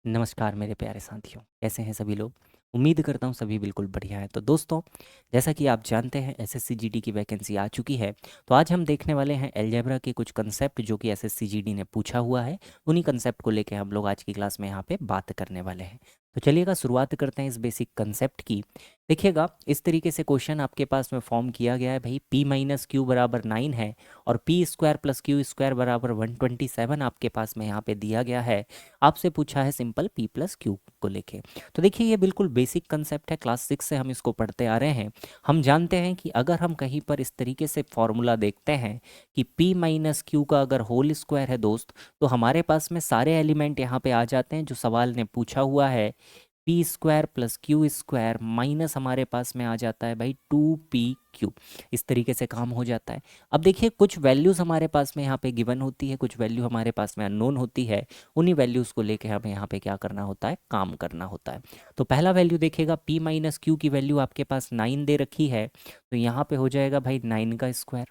नमस्कार मेरे प्यारे साथियों, कैसे हैं सभी लोग। उम्मीद करता हूँ सभी बिल्कुल बढ़िया है। तो दोस्तों, जैसा कि आप जानते हैं एसएससी जीडी की वैकेंसी आ चुकी है। तो आज हम देखने वाले हैं अलजेब्रा के कुछ कंसेप्ट जो कि एसएससी जीडी ने पूछा हुआ है। उन्हीं कंसेप्ट को लेकर हम लोग आज की क्लास में यहाँ पे बात करने वाले हैं। तो चलिएगा शुरुआत करते हैं इस बेसिक कंसेप्ट की। देखिएगा, इस तरीके से क्वेश्चन आपके पास में फॉर्म किया गया है भाई। p माइनस क्यू बराबर 9 है और P square plus Q square बराबर 127 आपके पास में यहाँ पे दिया गया है। आपसे पूछा है सिंपल p प्लस क्यू को लेके। तो देखिए, ये बिल्कुल बेसिक कंसेप्ट है, क्लास 6 से हम इसको पढ़ते आ रहे हैं। हम जानते हैं कि अगर हम कहीं पर इस तरीके से फॉर्मूला देखते हैं कि p माइनस क्यू का अगर होल स्क्वायर है दोस्त, तो हमारे पास में सारे एलिमेंट यहाँ पे आ जाते हैं जो सवाल ने पूछा हुआ है। P square plus Q square minus हमारे पास में आ जाता है भाई 2pq। इस तरीके से काम हो जाता है। अब देखिए, कुछ वैल्यूज़ हमारे पास में यहाँ पे गिवन होती है, कुछ वैल्यू हमारे पास में अननोन होती है। उन्हीं वैल्यूज़ को लेके हमें यहाँ पे क्या करना होता है, काम करना होता है। तो पहला वैल्यू देखिएगा, p माइनस क्यू की वैल्यू आपके पास 9 दे रखी है। तो यहाँ पे हो जाएगा भाई 9 का square.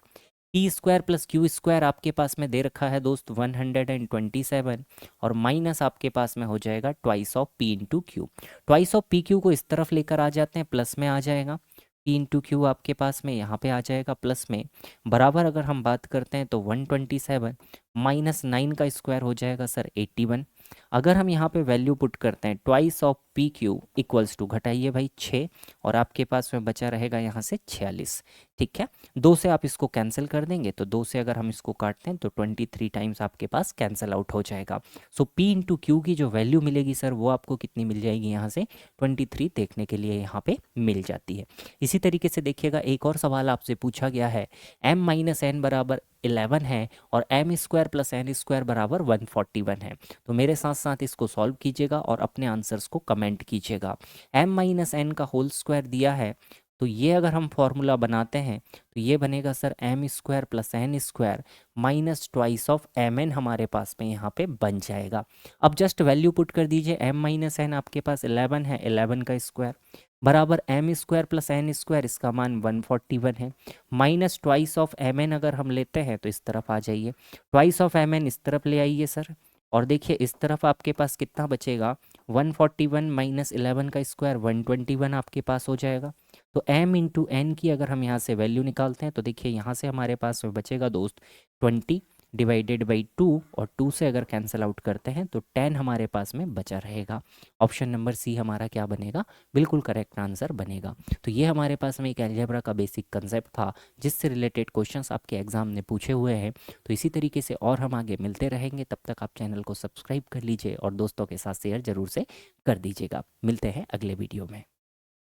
P square plus Q square आपके पास में दे रखा है दोस्त 127, और माइनस आपके पास में हो जाएगा twice of P into Q. Twice of P Q को इस तरफ लेकर आ जाते हैं, प्लस में आ जाएगा। पी इंटू क्यू आपके पास में यहाँ पे आ जाएगा प्लस में, बराबर अगर हम बात करते हैं तो 127 माइनस 9 का स्क्वायर हो जाएगा सर 81। अगर हम यहाँ पे वैल्यू पुट करते हैं twice of P Q equals to, घटाइए भाई 6, और आपके पास में बचा रहेगा यहाँ से 46। ठीक है, 2 से आप इसको कैंसिल कर देंगे, तो 2 से अगर हम इसको काटते हैं तो 23 टाइम्स आपके पास कैंसिल आउट हो जाएगा। सो पी इंटू क्यू की जो वैल्यू मिलेगी सर, वो आपको कितनी मिल जाएगी यहाँ से, 23 देखने के लिए यहाँ पे मिल जाती है। इसी तरीके से देखिएगा, एक और सवाल आपसे पूछा गया है, m माइनस एन बराबर 11 है और M square plus N square बराबर 141 है। तो मेरे साथ साथ इसको सॉल्व कीजिएगा और अपने आंसर्स को कमेंट कीजिएगा। m माइनस एन का होल स्क्वायर दिया है, तो ये अगर हम फॉर्मूला बनाते हैं तो ये बनेगा sir M square plus N square minus twice of M N हमारे पास में यहाँ पे बन जाएगा। अब जस्ट वैल्यू पुट कर दीजिए, एम माइनस एन आपके पास 11 है, 11 का स्क्वायर बराबर M square plus N square, इसका मान 141 है, minus twice of M N अगर हम लेते हैं तो इस तरफ आ जाइए, ट्वाइस ऑफ एम एन इस तरफ ले आइए सर, और देखिए इस तरफ आपके पास कितना बचेगा, 141 माइनस 11 का स्क्वायर 121 आपके पास हो जाएगा। तो m इंटू एन की अगर हम यहाँ से वैल्यू निकालते हैं तो देखिए यहाँ से हमारे पास में बचेगा दोस्त 20 डिवाइडेड बाई 2, और 2 से अगर कैंसिल आउट करते हैं तो 10 हमारे पास में बचा रहेगा। ऑप्शन नंबर सी हमारा क्या बनेगा, बिल्कुल करेक्ट आंसर बनेगा। तो ये हमारे पास में एक अलजेब्रा का बेसिक कंसेप्ट था जिससे रिलेटेड क्वेश्चंस आपके एग्जाम ने पूछे हुए हैं। तो इसी तरीके से और हम आगे मिलते रहेंगे, तब तक आप चैनल को सब्सक्राइब कर लीजिए और दोस्तों के साथ शेयर जरूर से कर दीजिएगा। मिलते हैं अगले वीडियो में।